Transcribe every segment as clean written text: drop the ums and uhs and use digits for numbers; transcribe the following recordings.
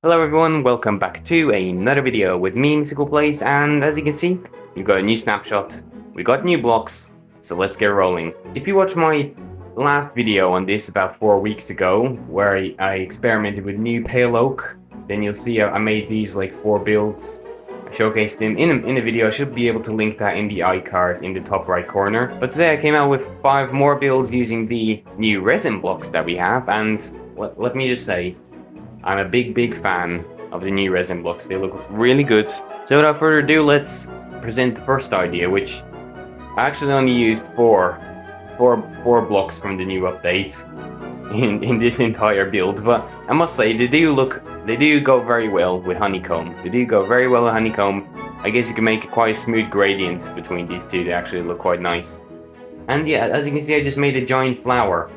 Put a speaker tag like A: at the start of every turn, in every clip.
A: Hello everyone, welcome back to another video with me, Mystical Place, and as you can see, we've got a new snapshot, we got new blocks, so let's get rolling. If you watched my last video on this about 4 weeks ago, where I experimented with new pale oak, then you'll see I made these like 4 builds. I showcased them in a video. I should be able to link that in the iCard in the top right corner. But today I came out with 5 more builds using the new resin blocks that we have, and let me just say, I'm a big fan of the new resin blocks. They look really good. So without further ado, let's present the first idea, which I actually only used four blocks from the new update in this entire build. But I must say, they do go very well with Honeycomb. They do go very well with Honeycomb. I guess you can make quite a smooth gradient between these two. They actually look quite nice. And yeah, as you can see, I just made a giant flower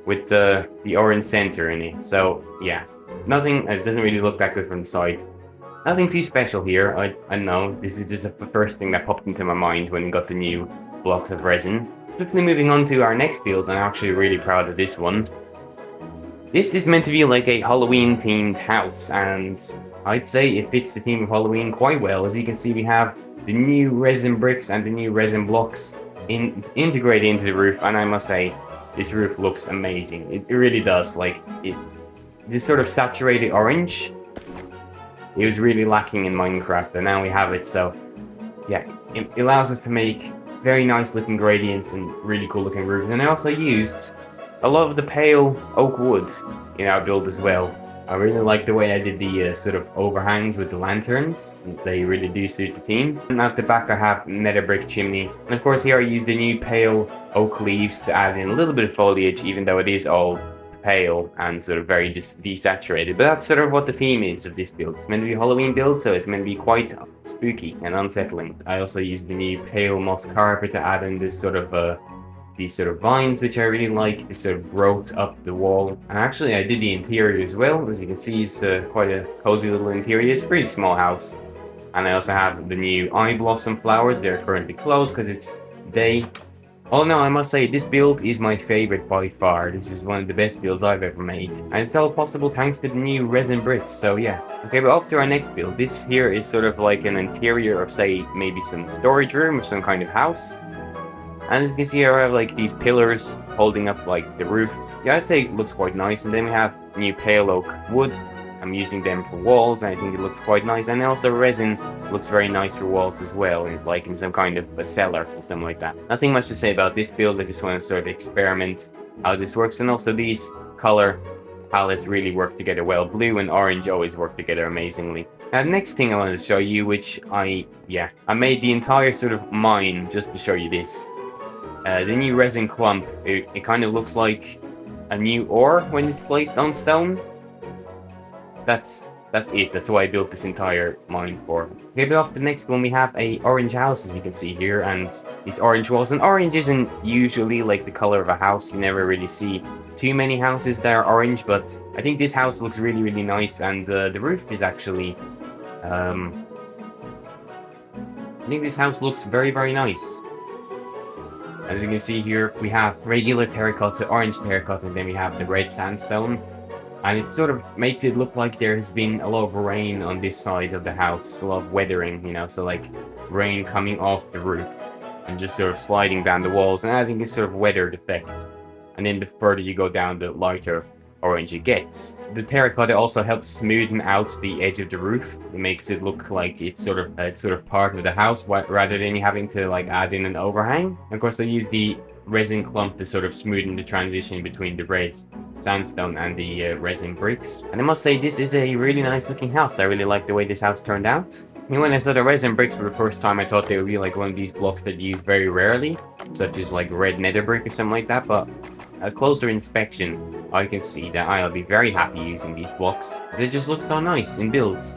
A: with the orange center in it. So yeah, nothing. It doesn't really look that good from the side. Nothing too special here. I know this is just the first thing that popped into my mind when we got the new blocks of resin. Swiftly moving on to our next build, I'm actually really proud of this one. This is meant to be like a Halloween themed house, and I'd say it fits the theme of Halloween quite well. As you can see, we have the new resin bricks and the new resin blocks integrated into the roof, and I must say, this roof looks amazing. It really does. Like, this sort of saturated orange, it was really lacking in Minecraft, and now we have it. So yeah, it allows us to make very nice looking gradients and really cool looking roofs. And I also used a lot of the pale oak wood in our build as well. I really like the way I did the sort of overhangs with the lanterns. They really do suit the theme. And at the back I have nether brick chimney. And of course here I used the new pale oak leaves to add in a little bit of foliage, even though it is all pale and sort of very desaturated. But that's sort of what the theme is of this build. It's meant to be a Halloween build, so it's meant to be quite spooky and unsettling. I also used the new pale moss carpet to add in this sort of these sort of vines, which I really like. This sort of growth up the wall. And actually I did the interior as well. As you can see, it's quite a cozy little interior. It's a pretty small house. And I also have the new eye blossom flowers. They're currently closed because it's day. Oh no, I must say, this build is my favorite by far. This is one of the best builds I've ever made. And it's all possible thanks to the new resin bricks, so yeah. Okay, but up to our next build. This here is sort of like an interior of, say, maybe some storage room or some kind of house. And as you can see here, I have like these pillars holding up like the roof. Yeah, I'd say it looks quite nice. And then we have new pale oak wood. I'm using them for walls, and I think it looks quite nice. And also resin looks very nice for walls as well, like in some kind of a cellar or something like that. Nothing much to say about this build. I just want to sort of experiment how this works. And also these color palettes really work together well. Blue and orange always work together amazingly. Now, the next thing I wanted to show you, which I made the entire sort of mine just to show you this. The new resin clump, it kind of looks like a new ore when it's placed on stone. That's it. That's why I built this entire mine for. Okay, but off the next one we have a orange house, as you can see here, and these orange walls. And orange isn't usually like the color of a house. You never really see too many houses that are orange, but I think this house looks really nice, and the roof is actually. I think this house looks very nice. As you can see here, we have regular terracotta, orange terracotta, and then we have the red sandstone. And it sort of makes it look like there has been a lot of rain on this side of the house, a lot of weathering, you know, so like rain coming off the roof and just sort of sliding down the walls and adding this sort of weathered effect. And then the further you go down, the lighter orange it gets. The terracotta also helps smoothen out the edge of the roof. It makes it look like it's sort of part of the house rather than having to like add in an overhang. And of course, I use the resin clump to sort of smoothen the transition between the red sandstone and the resin bricks. And I must say, this is a really nice looking house. I really like the way this house turned out. And when I saw the resin bricks for the first time, I thought they would be like one of these blocks that you use very rarely, such as like red nether brick or something like that. But at closer inspection, I can see that I'll be very happy using these blocks. They just look so nice in builds.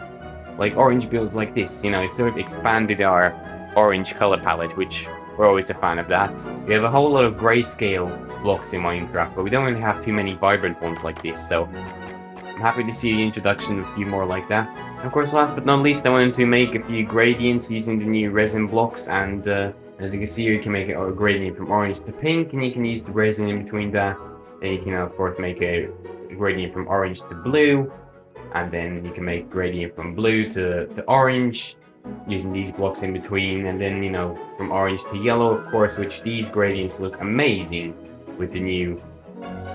A: Like orange builds like this, you know, it sort of expanded our orange color palette, which we're always a fan of that. We have a whole lot of grayscale blocks in Minecraft, but we don't really have too many vibrant ones like this, so I'm happy to see the introduction of a few more like that. And of course, last but not least, I wanted to make a few gradients using the new resin blocks, and as you can see here, you can make a gradient from orange to pink, and you can use the resin in between that. Then you can, of course, make a gradient from orange to blue. and then you can make gradient from blue to orange using these blocks in between, and then, you know, from orange to yellow, of course, which these gradients look amazing with the new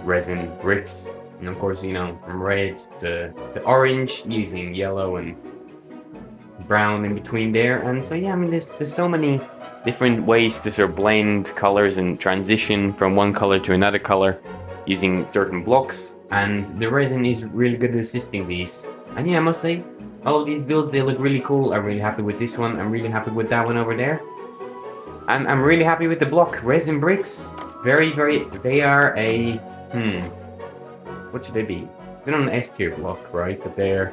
A: resin bricks. And of course, you know, from red to orange using yellow and brown in between there. And so yeah, I mean, there's so many different ways to sort of blend colors and transition from one color to another color using certain blocks, and the resin is really good at assisting these. And yeah, I must say, all of these builds, they look really cool. I'm really happy with this one. I'm really happy with that one over there. And I'm really happy with the block. Resin bricks, they are a, what should they be? They're not an S tier block, right? But they're,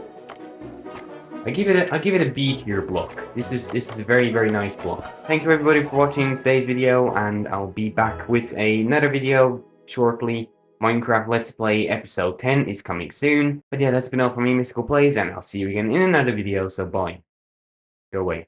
A: I give it a B tier block. This is a very nice block. Thank you everybody for watching today's video, and I'll be back with another video shortly. Minecraft Let's Play episode 10 is coming soon. But yeah, that's been all from me, Mystical Plays, and I'll see you again in another video, so bye. Go away.